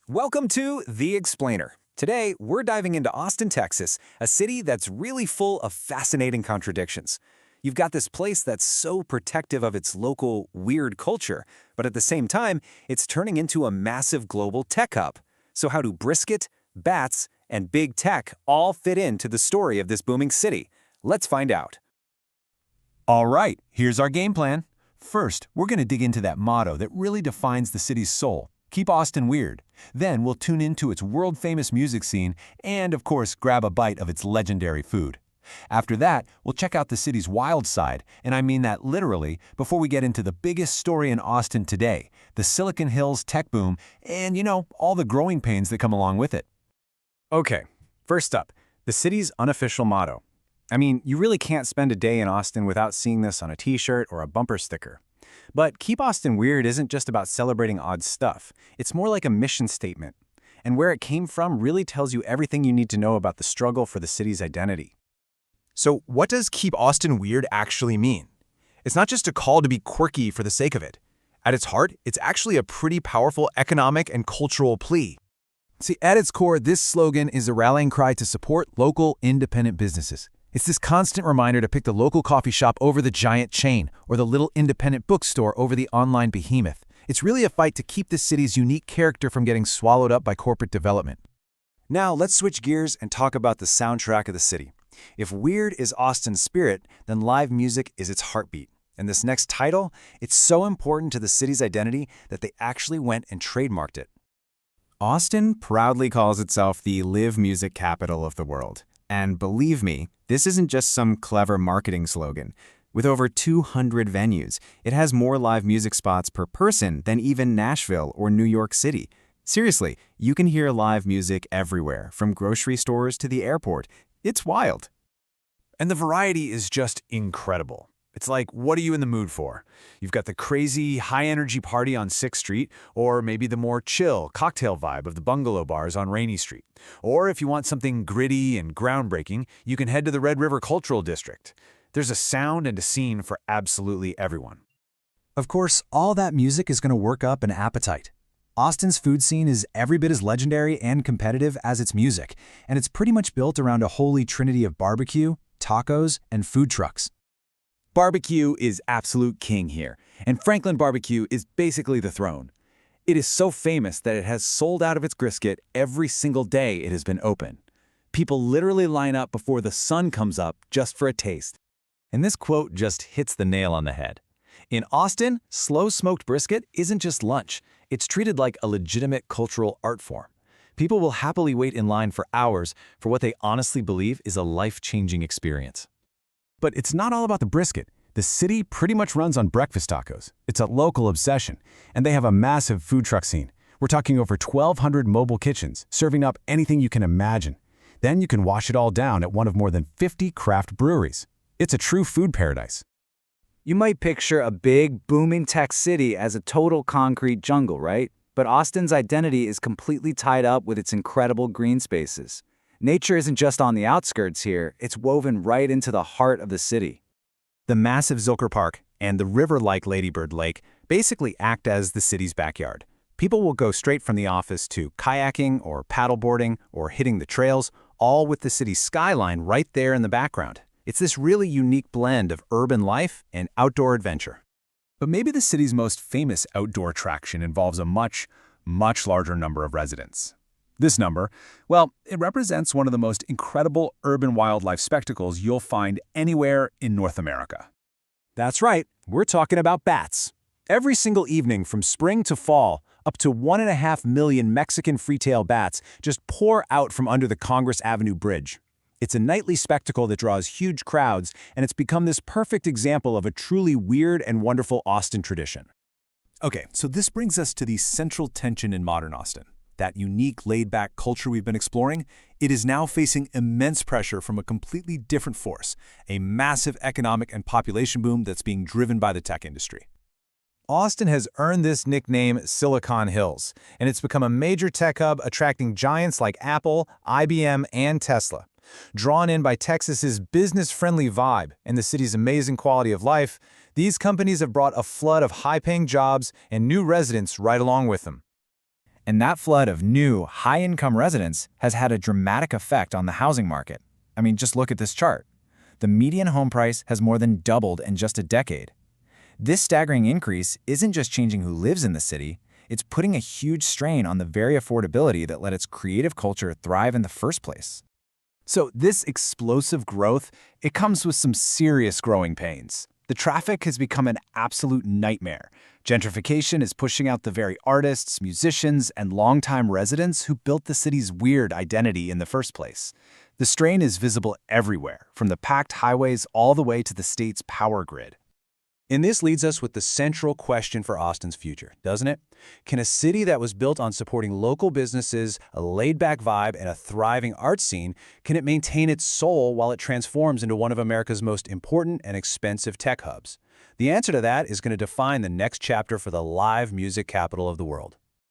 Welcome to The Explainer. Today, we're diving into Austin, Texas, a city that's really full of fascinating contradictions. You've got this place that's so protective of its local, weird culture, but at the same time, it's turning into a massive global tech hub. So how do brisket, bats, and big tech all fit into the story of this booming city? Let's find out. All right, here's our game plan. First, we're going to dig into that motto that really defines the city's soul. Keep Austin weird. Then we'll tune into its world-famous music scene and, of course, grab a bite of its legendary food. After that, we'll check out the city's wild side, and I mean that literally, before we get into the biggest story in Austin today, the Silicon Hills tech boom, and, all the growing pains that come along with it. Okay, first up, the city's unofficial motto. I mean, you really can't spend a day in Austin without seeing this on a t-shirt or a bumper sticker. But Keep Austin Weird isn't just about celebrating odd stuff. It's more like a mission statement. And where it came from really tells you everything you need to know about the struggle for the city's identity. So what does Keep Austin Weird actually mean? It's not just a call to be quirky for the sake of it. At its heart, it's actually a pretty powerful economic and cultural plea. See, at its core, this slogan is a rallying cry to support local, independent businesses. It's this constant reminder to pick the local coffee shop over the giant chain, or the little independent bookstore over the online behemoth. It's really a fight to keep the city's unique character from getting swallowed up by corporate development. Now, let's switch gears and talk about the soundtrack of the city. If weird is Austin's spirit, then live music is its heartbeat. And this next title, it's so important to the city's identity that they actually went and trademarked it. Austin proudly calls itself the live music capital of the world. And believe me, this isn't just some clever marketing slogan. With over 200 venues, it has more live music spots per person than even Nashville or New York City. Seriously, you can hear live music everywhere, from grocery stores to the airport. It's wild. And the variety is just incredible. It's like, what are you in the mood for? You've got the crazy, high-energy party on 6th Street, or maybe the more chill, cocktail vibe of the bungalow bars on Rainy Street. Or if you want something gritty and groundbreaking, you can head to the Red River Cultural District. There's a sound and a scene for absolutely everyone. Of course, all that music is going to work up an appetite. Austin's food scene is every bit as legendary and competitive as its music, and it's pretty much built around a holy trinity of barbecue, tacos, and food trucks. Barbecue is absolute king here, and Franklin Barbecue is basically the throne. It is so famous that it has sold out of its brisket every single day it has been open. People literally line up before the sun comes up just for a taste. And this quote just hits the nail on the head. In Austin, slow-smoked brisket isn't just lunch. It's treated like a legitimate cultural art form. People will happily wait in line for hours for what they honestly believe is a life-changing experience. But it's not all about the brisket. The city pretty much runs on breakfast tacos. It's a local obsession, and they have a massive food truck scene. We're talking over 1,200 mobile kitchens, serving up anything you can imagine. Then you can wash it all down at one of more than 50 craft breweries. It's a true food paradise. You might picture a big, booming tech city as a total concrete jungle, right? But Austin's identity is completely tied up with its incredible green spaces. Nature isn't just on the outskirts here, it's woven right into the heart of the city. The massive Zilker Park and the river-like Ladybird Lake basically act as the city's backyard. People will go straight from the office to kayaking or paddleboarding or hitting the trails, all with the city's skyline right there in the background. It's this really unique blend of urban life and outdoor adventure. But maybe the city's most famous outdoor attraction involves a much larger number of residents. This number, well, it represents one of the most incredible urban wildlife spectacles you'll find anywhere in North America. That's right, we're talking about bats. Every single evening from spring to fall, up to 1.5 million Mexican free-tailed bats just pour out from under the Congress Avenue Bridge. It's a nightly spectacle that draws huge crowds, and it's become this perfect example of a truly weird and wonderful Austin tradition. Okay, so this brings us to the central tension in modern Austin. That unique, laid-back culture we've been exploring, it is now facing immense pressure from a completely different force, a massive economic and population boom that's being driven by the tech industry. Austin has earned this nickname Silicon Hills, and it's become a major tech hub attracting giants like Apple, IBM, and Tesla. Drawn in by Texas's business-friendly vibe and the city's amazing quality of life, these companies have brought a flood of high-paying jobs and new residents right along with them. And that flood of new, high-income residents has had a dramatic effect on the housing market. I mean, just look at this chart. The median home price has more than doubled in just a decade. This staggering increase isn't just changing who lives in the city, it's putting a huge strain on the very affordability that let its creative culture thrive in the first place. So this explosive growth, it comes with some serious growing pains. The traffic has become an absolute nightmare. Gentrification is pushing out the very artists, musicians, and longtime residents who built the city's weird identity in the first place. The strain is visible everywhere, from the packed highways all the way to the state's power grid. And this leads us with the central question for Austin's future, doesn't it? Can a city that was built on supporting local businesses, a laid-back vibe, and a thriving art scene, can it maintain its soul while it transforms into one of America's most important and expensive tech hubs? The answer to that is going to define the next chapter for the live music capital of the world.